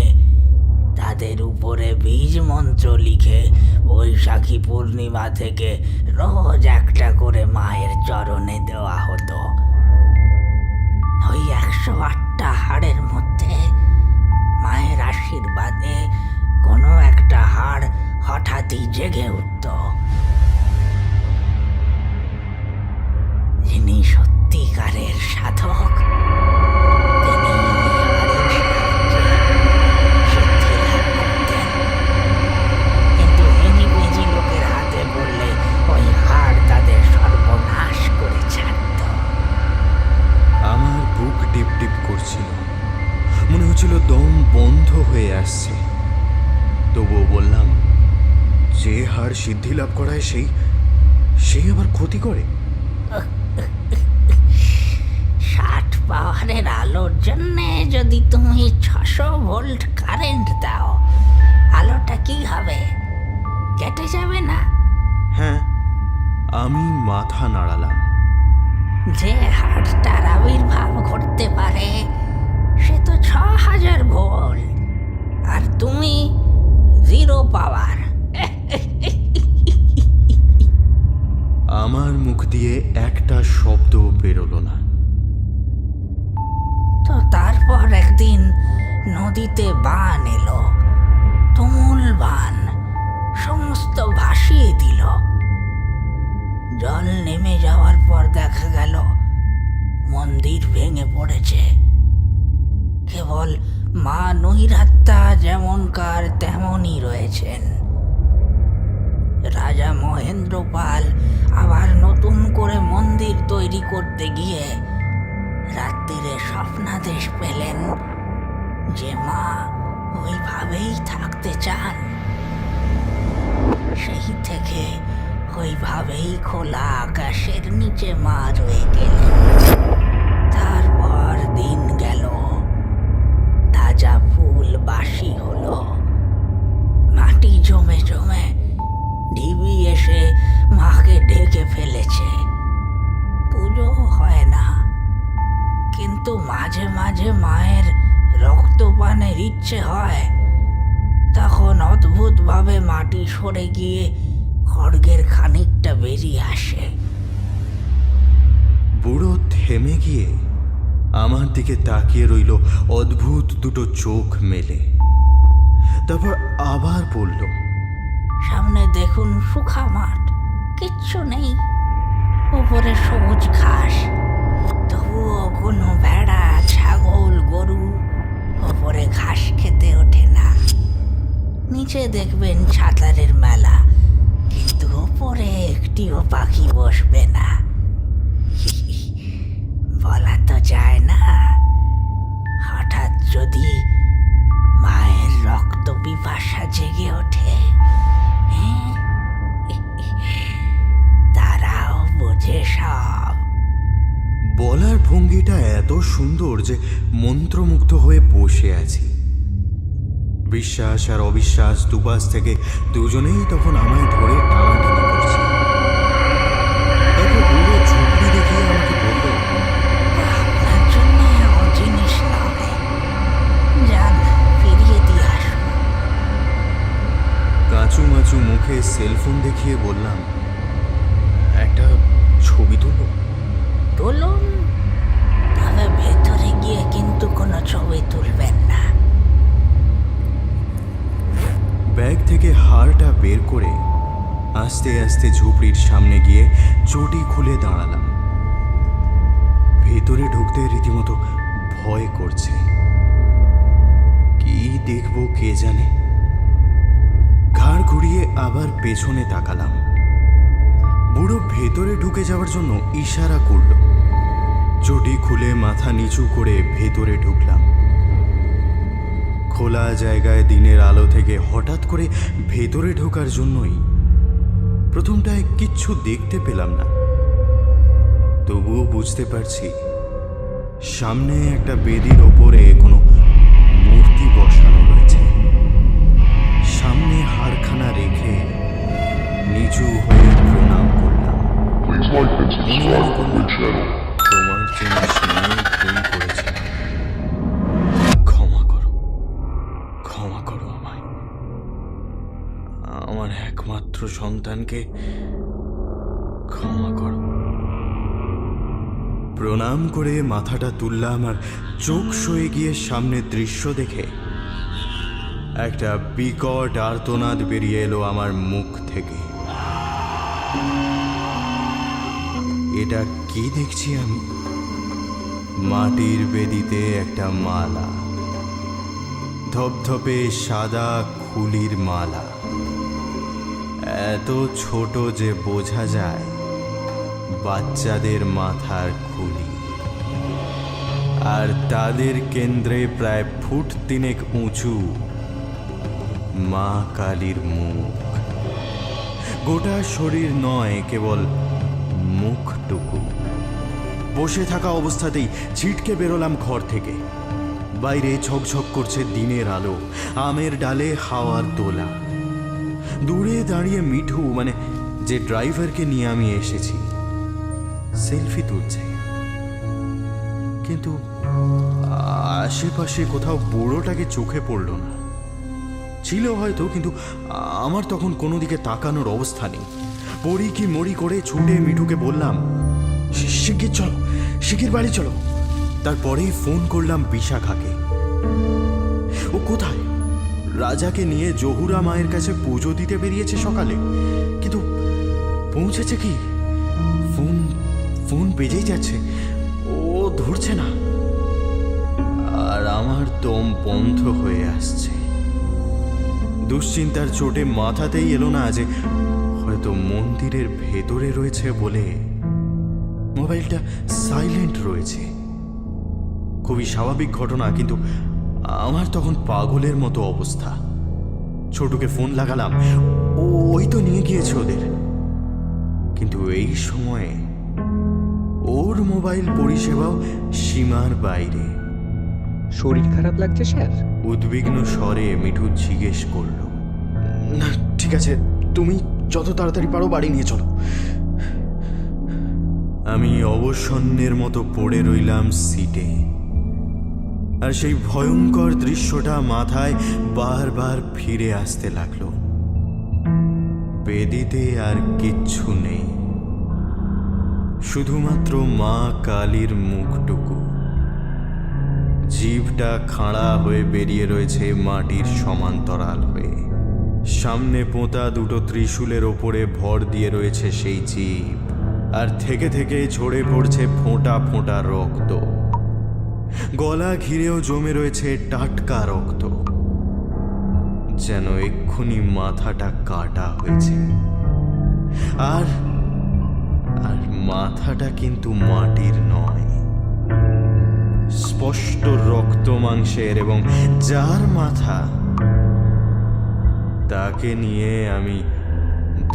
তাদের উপরে বীজ মন্ত্র লিখে বৈশাখী পূর্ণিমা থেকে রোজ একটা করে মায়ের চরণে দেওয়া হতো। ওই 108টা হাড়ের মধ্যে মায়ের আশীর্বাদে কোনো একটা হাড় হঠাৎই জেগে উঠত। যিনি সত্যিকারের সাধক, তিনি কিন্তু হেঁজি লোকের হাতে পড়লে ওই হাড় তাদের সর্বনাশ করে ছাড়ত। আমার বুক টিপ টিপ করছিল, মনে হচ্ছিল দম বন্ধ হয়ে আসছে। তবুও বললাম, যে হাড় সিদ্ধি লাভ করায় সেই আবার ক্ষতি করে? 60 পাওয়ারের আলোর জন্য যদি তুমি 600 ভোল্ট কারেন্ট দাও, আলোটা কি হবে? কেটে যাবে না? হ্যাঁ, আমি মাথা নাড়ালাম। যে হাড়টার আবির্ভাব ঘটতে পারে সে তো 6000 ভোল্ট, আর তুমি 0 পাওয়ার। আমার মুখ দিয়ে একটা শব্দ বেরোলো না। তো তারপর একদিন নদীতে বান এলো, তুমুল বান, সমস্ত ভাসিয়ে দিল। জল নেমে যাওয়ার পর দেখা গেল মন্দির ভেঙে পড়েছে। কেবল মা নৈরাত্তা যেমনকার তেমনই রয়েছেন। রাজা মহেন্দ্রপাল আবার নতুন করে মন্দির তৈরি করতে গিয়ে রাত্রিরে স্বপ্নাদেশ পেলেন যে মা ওইভাবেই থাকতে চান। সেই থেকে ওইভাবেই খোলা আকাশের নিচে মা রয়ে গেলেন। তারপর দিন গেল, তাজা ফুল বাসি হলো, মাটি জমে জমে ঢিবি এসে মাকে ঢেকে ফেলেছে। পুজো হয় না, কিন্তু মাঝে মাঝে মায়ের রক্তপানের ইচ্ছে হয়। তখন অদ্ভুতভাবে মাটি সরে গিয়ে খড়গের খানিকটা বেরিয়ে আসে। বুড়ো থেমে গিয়ে আমার দিকে তাকিয়ে রইল অদ্ভুত দুটো চোখ মেলে। তারপর আবার বলল, সামনে দেখুন শুখা মাঠ, কিচ্ছু নেই, উপরে সবুজ ঘাস, তবুও কোনো ভেড়া ছাগল গরু উপরে ঘাস খেতে ওঠে না। নিচে দেখবেন ছাতারের মেলা, কিন্তু ওপরে একটিও পাখি বসবে না। বলা তো যায় না, হঠাৎ যদি মায়ের রক্ত পিপাসা জেগে ওঠে, তারাও বোঝে সব। বলার ভঙ্গিটা এত সুন্দর যে মন্ত্রমুগ্ধ হয়ে বসে আছি। বিশ্বাস আর অবিশ্বাস দুপাশ থেকে দুজনেই তখন আমায় ধরে টানাটানি করছে। তারপর বুড়ো ঝুঁকড়ি দেখিয়ে আমাকে বলল, আপনার জন্য জিনিস নয়, যান ফিরিয়ে দিয়ে আসুন। কাঁচু মাচু মুখে সেলফোন দেখিয়ে বললাম, একটা ছবি তুলো। তুলুন, তবে ভেতরে গিয়ে কিন্তু কোনো ছবি তুলবেন না। ব্যাগ থেকে হারটা বের করে আস্তে আস্তে ঝুপড়ির সামনে গিয়ে চটি খুলে দাঁড়ালাম। ভেতরে ঢুকতে রীতিমতো ভয় করছে। কি দেখবো কে জানে। ঘাড় ঘুরিয়ে আবার পেছনে তাকালাম। বুড়ো ভেতরে ঢুকে যাওয়ার জন্য ইশারা করল। চটি খুলে মাথা নিচু করে ভেতরে ঢুকলাম। খোলা জায়গায় দিনের আলো থেকে হঠাৎ করে ভেতরে ঢোকার জন্যই প্রথমটায় কিচ্ছু দেখতে পেলাম না। তবুও বুঝতে পারছি সামনে একটা বেদির ওপরে কোনো মূর্তি বসানো রয়েছে। সামনে হাড়খানা রেখে নিচু হয়ে প্রণাম করলাম। Please like and subscribe to my channel. তোমার জিনিস নিয়ে ভুল করেছিলাম, ক্ষমা করো, ক্ষমা করো আমায়। আমার একমাত্র সন্তানকে ক্ষমা করো। প্রণাম করে মাথাটা তুললাম আর চোখ সয়ে গিয়ে সামনের দৃশ্য দেখে একটা বিকট আর্তনাদ বেরিয়ে এলো আমার মুখ থেকে। এটা কি দেখছি আমি? মাটির বেদিতে একটা মালা, ধপধপে সাদা খুলির মালা, এত ছোট যে বোঝা যায় বাচ্চাদের মাথার খুলি, আর তাদের কেন্দ্রে প্রায় ফুট 3 উঁচু মা কালীর মুখ। গোটা শরীর নয়, কেবল মুখটুকু। বসে থাকা অবস্থাতেই ছিটকে বেরোলাম ঘর থেকে। বাইরে ঝকঝক করছে দিনের আলো, আমের ডালে হাওয়ার দোলা। দূরে দাঁড়িয়ে মিঠু, মানে যে ড্রাইভারকে নিয়ে আমি এসেছি, সেলফি তুলছে। কিন্তু আশেপাশে কোথাও বুড়োটাকে চোখে পড়ল না। ছিল হয়তো, কিন্তু আমার তখন কোনো দিকে তাকানোর অবস্থা নেই। পড়ি কি মরি করে ছুটে মিঠুকে বললাম, শিগগির চলো, শিগগির বাড়ি চলো। তারপরেই ফোন করলাম বিশাখাকে। ও কোথায়? রাজাকে নিয়ে জহুরা মায়ের কাছে পুজো দিতে বেরিয়েছে সকালে, কিন্তু পৌঁছেছে কি ফোন ফোন বেজেই যাচ্ছে, ও ধরছে না, আর আমার দম বন্ধ হয়ে আসছে। দুশ্চিন্তার চোটে মাথাতেই এলো না যে হয়তো মন্দিরের ভেতরে রয়েছে বলে মোবাইলটা সাইলেন্ট রয়েছে। খুবই স্বাভাবিক ঘটনা, কিন্তু আমার তখন পাগলের মতো অবস্থা। ছোটুকে ফোন লাগালাম, ওই তো নিয়ে গিয়েছে ওদের। কিন্তু এই সময়ে ওর মোবাইল পরিষেবাও সীমার বাইরে। শরীর খারাপ লাগছে স্যার? উদ্বিগ্ন স্বরে মিঠু জিজ্ঞেস করল। না ঠিক আছে, তুমি যত তাড়াতাড়ি পারো বাড়ি নিয়ে চলো। আমি অবসন্নের মতো পড়ে রইলাম সিটে, আর সেই ভয়ঙ্কর দৃশ্যটা মাথায় বারবার ফিরে আসতে লাগলো। বেদিতে আর কিচ্ছু নেই, শুধুমাত্র মা কালীর মুখটুকু। জিভটা খাড়া হয়ে বেরিয়ে রয়েছে মাটির সমান্তরাল হয়ে। সামনে পোঁতা দুটো ত্রিশূলের ওপরে ভর দিয়ে রয়েছে সেই জিভ, আর থেকে থেকে ঝরে পড়ছে ফোঁটা ফোঁটা রক্ত। গলা ঘিরেও জমে রয়েছে টাটকা রক্ত, যেন এক্ষুনি মাথাটা কাটা হয়েছে। আর আর মাথাটা কিন্তু মাটির নয়, স্পষ্ট রক্ত মাংসের, এবং যার মাথা তাকে নিয়ে আমি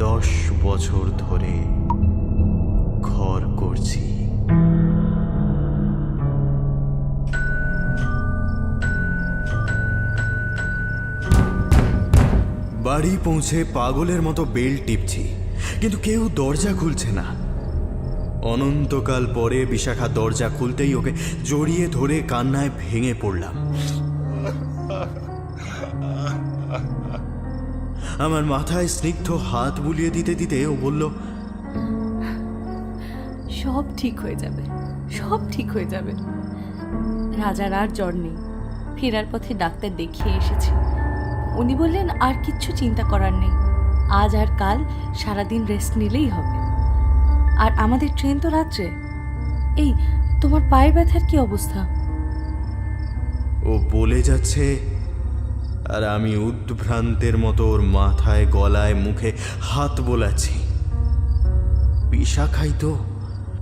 10 বছর ধরে ঘর করছি। বাড়ি পৌঁছে পাগলের মতো বেল টিপছি, কিন্তু কেউ দরজা খুলছে না। অনন্তকাল পরে বিশাখা দরজা খুলতেই ওকে জড়িয়ে ধরে কান্নায় ভেঙে পড়লাম। আমার মাথায় স্নিগ্ধ হাত বুলিয়ে দিতে দিতে ও বলল, সব ঠিক হয়ে যাবে, সব ঠিক হয়ে যাবে। রাজার আর জ্বর নেই, ফেরার পথে ডাক্তার দেখিয়ে এসেছে। উনি বললেন আর কিচ্ছু চিন্তা করার নেই, আজ আর কাল সারাদিন রেস্ট নিলেই হবে। আর আমাদের ট্রেন তো রাত্রে। এই তোমার পায়ের ব্যথার কি অবস্থা? ও বলে যাচ্ছে, আর আমি উদ্ভ্রান্তের মতো ওর মাথায়, গলায়, মুখে হাত বোলাচ্ছি। বিশাখাই তো?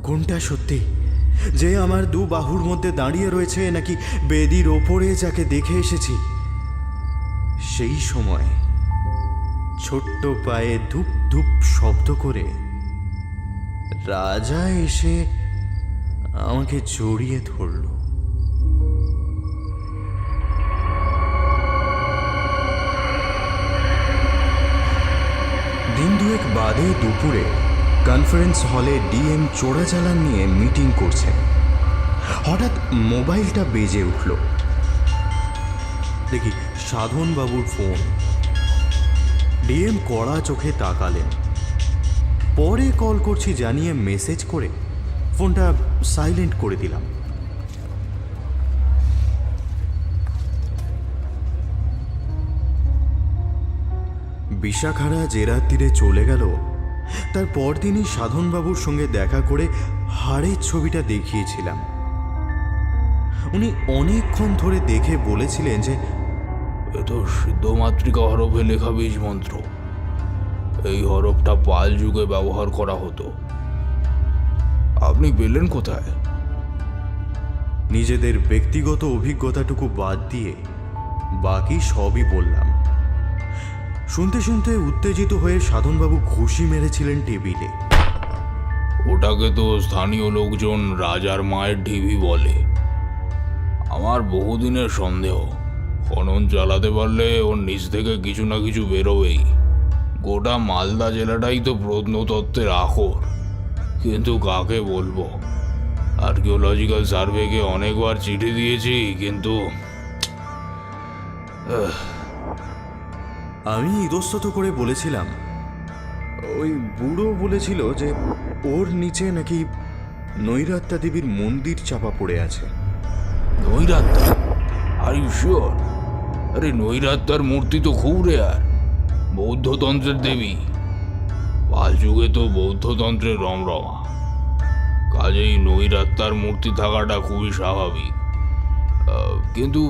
কোনটা সত্যি, যে আমার দু বাহুর মধ্যে দাঁড়িয়ে রয়েছে, নাকি বেদির ওপরে যাকে দেখে এসেছি? সেই সময় ছোট্ট পায়ে ধুপ ধুপ শব্দ করে রাজা এসে আমাকে জড়িয়ে ধরল। দিন দুয়েক বাদে দুপুরে কনফারেন্স হলে ডিএম চোরাচালান নিয়ে মিটিং করছেন। হঠাৎ মোবাইলটা বেজে উঠল। দেখি সাধন বাবুর ফোন। ডিএম কড়া চোখে তাকালেন। পরে কল করছি জানিয়ে মেসেজ করে ফোনটা সাইলেন্ট করে দিলাম। বিশাখারা যে রাত্রিরে চলে গেল, তার পরদিনই সাধনবাবুর সঙ্গে দেখা করে হাড়ের ছবিটা দেখিয়েছিলাম। উনি অনেকক্ষণ ধরে দেখে বলেছিলেন যে এ তো সিদ্ধ মাতৃকা হরফে লেখা বীজ মন্ত্র। এই হরফটা পাল যুগে ব্যবহার করা হতো। আপনি পেলেন কোথায়? নিজেদের ব্যক্তিগত অভিজ্ঞতাটুকু বাদ দিয়ে বাকি সবই বললাম। শুনতে শুনতে উত্তেজিত হয়ে সাধনবাবু ঘুষি মেরেছিলেন টেবিলে। ওটাকে তো স্থানীয় লোকজন রাজার মায়ের ঢিবি বলে। আমার বহুদিনের সন্দেহ, খনন চালাতে পারলে ওর নিচ থেকে কিছু না কিছু বেরোবেই। গোটা মালদা জেলাটাই তো প্রত্নতত্ত্বের আখর, কিন্তু কাকে বলবো? আর্কিওলজিক্যাল সার্ভেকে অনেকবার চিঠি দিয়েছি, কিন্তু আমি ইতস্তত করে বলেছিলাম, ওই বুড়ো বলেছিল যে ওর নিচে নাকি নৈরাত্তা দেবীর মন্দির চাপা পড়ে আছে। নৈরাত্তা? Are you sure? আরে নৈরাত্তার মূর্তি তো খুব রেয়ার, বৌদ্ধতন্ত্রের দেবী। পাল যুগে তো বৌদ্ধতন্ত্রের রমরমা, কাজেই নৈরাত্মার মূর্তি থাকাটা খুবই স্বাভাবিক। কিন্তু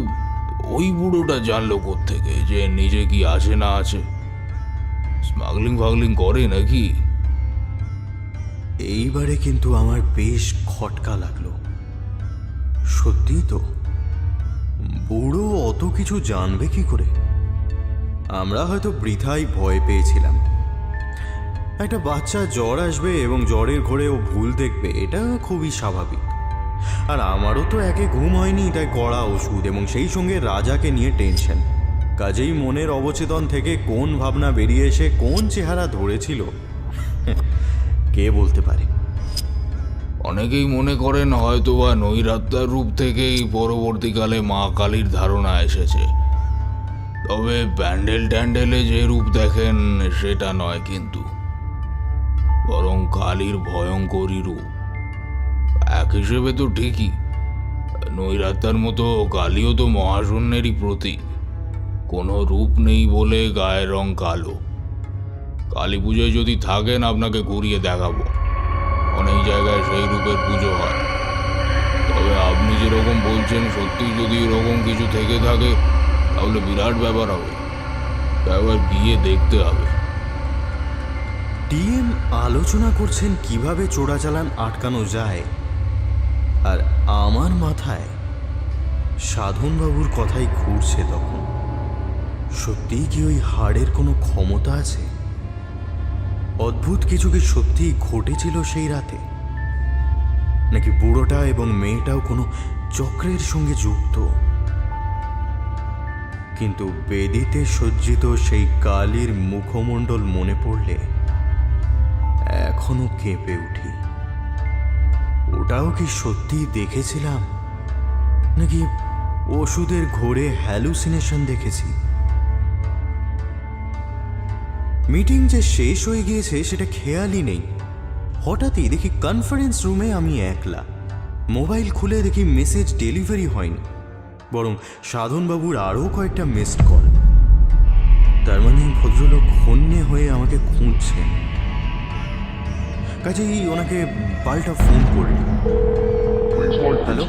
ওই বুড়োটা জানলো কোত্থেকে যে নিজে কি আছে না আছে? স্মাগলিং ফাগলিং করে নাকি? এইবারে কিন্তু আমার বেশ খটকা লাগলো। সত্যি তো, বুড়ো অত কিছু জানবে কি করে? আমরা হয়তো বৃথাই ভয় পেয়েছিলাম। একটা বাচ্চা জ্বর আসবে এবং জ্বরের ঘোরে ও ভুল দেখবে, এটা খুবই স্বাভাবিক। আর আমারও তো একে ঘুম হয়নি, তাই কড়া ওষুধ এবং সেই সঙ্গে রাজাকে নিয়ে টেনশন। কাজেই মনের অবচেতন থেকে কোন ভাবনা বেরিয়ে এসে কোন চেহারা ধরেছিল কে বলতে পারে। অনেকেই মনে করেন হয়তোবা নৈরাত্মার রূপ থেকেই পরবর্তীকালে মা কালীর ধারণা এসেছে। তবে প্যান্ডেল ট্যান্ডেলে যে রূপ দেখেন সেটা নয়, কিন্তু বরং কালীর ভয়ঙ্করী রূপ। এক হিসেবে তো ঠিকই, নৈরাত্মার মতো কালীও তো মহাশূন্যেরই প্রতীক। কোনো রূপ নেই বলে গায়ের রং কালো। কালী পুজোয় যদি থাকেন আপনাকে ঘুরিয়ে দেখাবো, অনেক জায়গায় সেই রূপের পুজো হয়। তবে আপনি যেরকম বলছেন, সত্যি যদি এরকম কিছু থেকে থাকে তাহলে বিরাট ব্যাপার হবে। একবার গিয়ে দেখতে হবে। ডিএম আলোচনা করছেন কিভাবে চোরাচালান আটকানো যায়, আর আমার মাথায় সাধনবাবুর কথাই ঘুরছে। তখন সত্যিই কি ওই হাড়ের কোনো ক্ষমতা আছে? অদ্ভুত কিছু কি সত্যিই ঘটেছিল সেই রাতে? নাকি বুড়োটা এবং মেয়েটাও কোনো চক্রের সঙ্গে যুক্ত? কিন্তু বেদিতে সজ্জিত সেই কালীর মুখমণ্ডল মনে পড়লে এখনো কেঁপে উঠি। ওটাও কি সত্যি দেখেছিলাম, নাকি ওষুধের ঘোরে হ্যালুসিনেশন দেখেছি? মিটিং যে শেষ হয়ে গিয়েছে সেটা খেয়ালই নেই। হঠাৎই দেখি কনফারেন্স রুমে আমি একলা। মোবাইল খুলে দেখি মেসেজ ডেলিভারি হয়নি, বরং সাধনবাবুর আরও কয়েকটা মিসড কল। তার মানে ভদ্রলোক হন্যে হয়ে আমাকে খুঁজছেন। কাজেই ওনাকে পাল্টা ফোন করল। হ্যালো,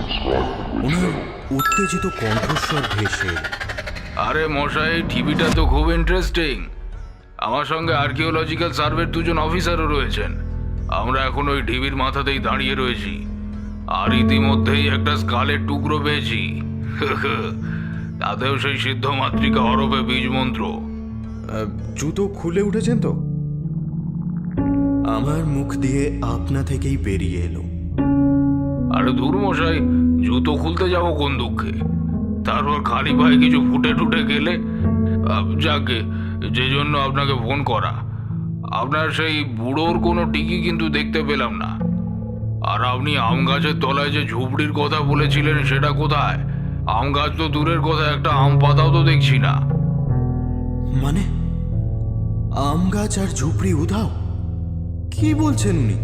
ওনার উত্তেজিত কণ্ঠস্বর ভেসে। আরে মশাই, টিভিটা তো খুব ইন্টারেস্টিং। আমার সঙ্গে আর্কিওলজিক্যাল সার্ভের দুজন অফিসারও রয়েছেন। আমরা এখন ওই ঢিবির মাথাতেই দাঁড়িয়ে রয়েছি, আর ইতিমধ্যেই একটা স্কালের টুকরো পেয়েছি। তাতেও সেই সিদ্ধ মাতৃকা হরফে বীজ মন্ত্র। জুতো খুলে উঠেছেন তো? আমার মুখ দিয়ে আপনা থেকেই বেরিয়ে এলো। আরে ধুর মশাই, জুতো খুলতে যাবো কোন দুঃখে? তারপর খালি পায়ে কিছু ফুটে টুটে গেলে। যাকে যে জন্য আপনাকে ফোন করা, আপনার সেই বুড়োর কোনো টিকি কিন্তু দেখতে পেলাম না। আর আপনি আম গাছের তলায় যে ঝুপড়ির কথা বলেছিলেন সেটা কোথায়? আম গাছ তো দূরের কথা, একটা আম পাতাও তো দেখছি না। মানে আম গাছ আর ঝুপড়ি উধাও? কি বলছেন উনি?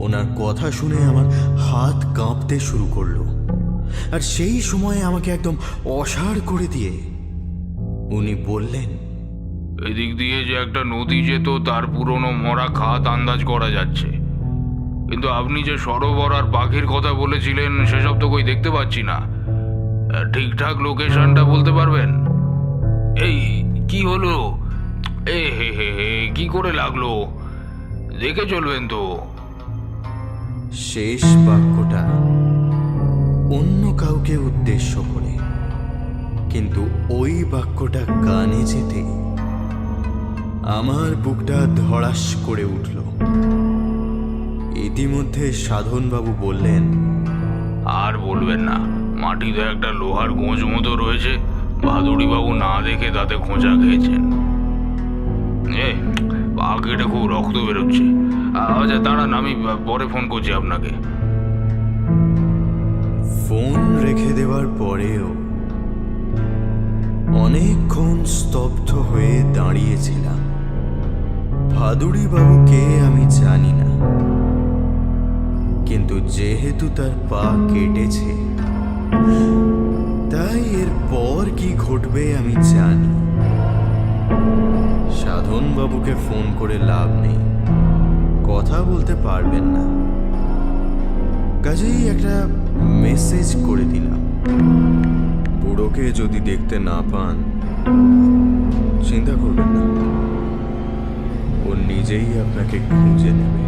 ওনার কথা শুনে আমার হাত কাঁপতে শুরু করলো, আর সেই সময় আমাকে একদম অসাড় করে দিয়ে উনি বললেন, এদিক দিয়ে যে একটা নদী যেত তার পুরনো মরা খাত আন্দাজ করা যাচ্ছে, কিন্তু আপনি যে সরোবর আর পাখির কথা বলেছিলেন সেসব তো কই দেখতে পাচ্ছি না। ঠিকঠাক লোকেশনটা বলতে পারবেন? এই কি হলো? এ হে হে হে, কি করে লাগলো? দেখে চলবেন তো। শেষ বাক্যটা অন্য কাউকে উদ্দেশ্য করে, কিন্তু ওই বাক্যটা কানে যেতে আমার বুকটা ধড়াস করে উঠল। ইতিমধ্যে সাধনবাবু বললেন, আর বলবেন না, মাটিতে একটা লোহার গোঁজ মতো রয়েছে। ভাদুড়িবাবু না দেখে তাতে খোঁচা খেয়েছেন। পা কেটে খুব রক্ত বেরোচ্ছে। আচ্ছা দাঁড়ান, আমি পরে ফোন করছি আপনাকে। ফোন রেখে দেওয়ার পরেও অনেকক্ষণ স্তব্ধ হয়ে দাঁড়িয়েছিলাম। ভাদুড়িবাবুকে আমি জানি না, কিন্তু যেহেতু তার পা কেটেছে তাই এর পর কি ঘটবে আমি জানি। সাধন বাবুকে ফোন করে লাভ নেই, কথা বলতে পারবেন না। কাজেই একটা মেসেজ করে দিলাম। বুড়োকে যদি দেখতে না পান, চিন্তা করবেন না, ও নিজেই আপনাকে খুঁজে নেবে।